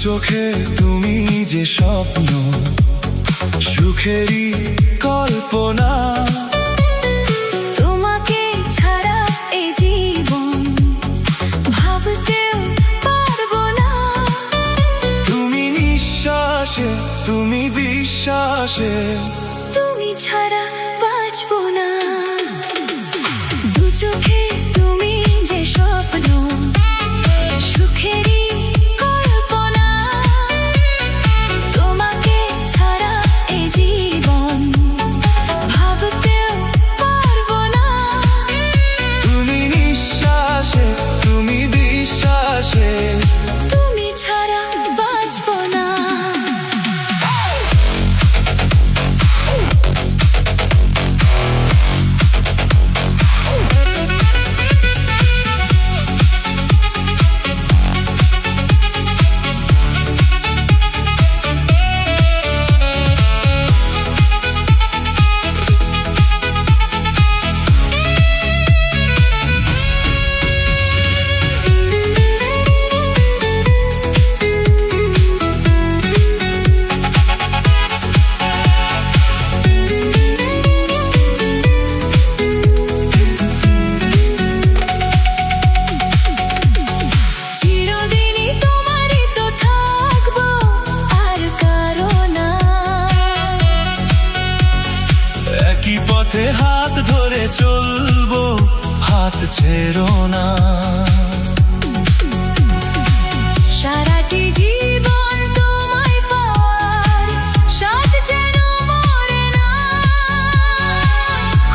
চোখে তুমি যে স্বপ্ন, সুখেরই কল্পনা, তোমাকে ছাড়া এই জীবন ভাবতেও পারবো না। তুমি নিঃশ্বাসে, তুমি বিশ্বাসে, তুমি ছাড়া বাঁচবো না। দু চোখে তুমি যে স্বপ্ন, সুখেরই কল্পনা, তোমাকে ছাড়া এই জীবন ভাবতেও পারবো না। তুমি নিঃশ্বাসে, তুমি বিশ্বাসে, তুমি ছাড়া বাঁচবো না। পথে হাত ধরে চলবো, হাত ছেড়ো না। সারাটি জীবন তোমায় পাওয়ার স্বাদ যেন মরে না।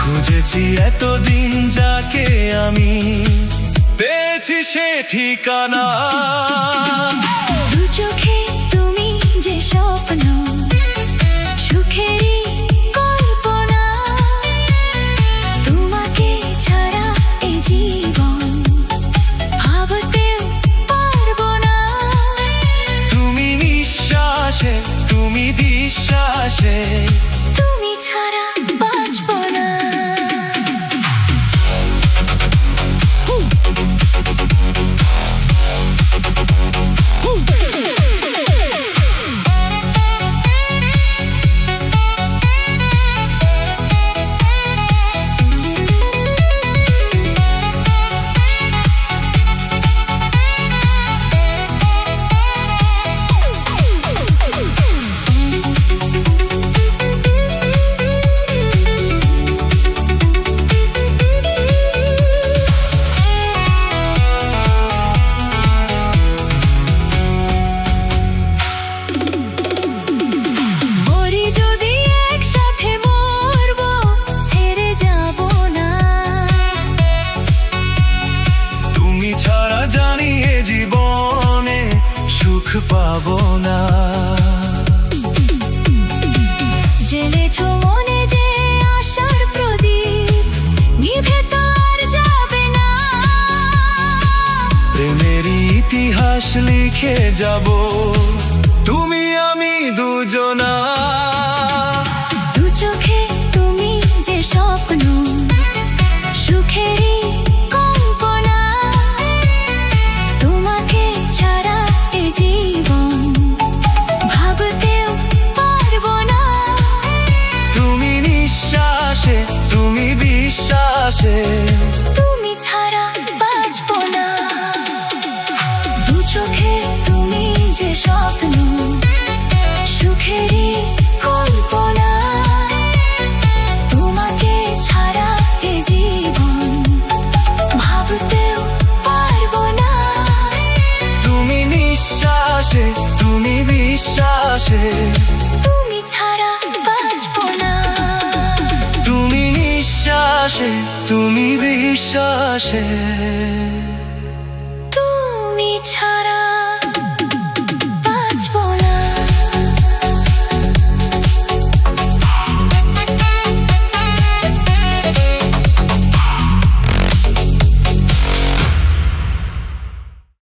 খুঁজেছি এতদিন যাকে আমি, পেয়েছি সে ঠিকানা। দু চোখে তুমি যে স্বপ্ন, সুখেরই কল্পনা, তোমাকে ছাড়া এই জীবন ভাবতেও পারবো না। তুমি নিঃশ্বাসে, তুমি বিশ্বাসে, তুমি ছাড়া বাঁচবো না। পাবো না। জেলেছো মনে যে আশার প্রদীপ, নিভে তো আর যাবে না। প্রেমের ইতিহাস লিখে যাব, তুমি আমি দুজনা। দু চোখে তুমি যে স্বপ্ন, সুখেরই কল্পনা, তোমাকে ছাড়া এই জীবন ভাবতেও পারবো না। তুমি নিঃশ্বাসে, তুমি বিশ্বাসে, তুমি ছাড়া বাঁচবো না। দু চোখে তুমি যে স্বপ্ন, সুখেরই কল্পনা, তোমাকে ছাড়া এই জীবন ভাবতেও পারবো না। তুমি নিঃশ্বাসে, তুমি বিশ্বাসে, তুমি ছাড়া বাঁচবো না। তুমি নিঃশ্বাসে, তুমি বিশ্বাসে।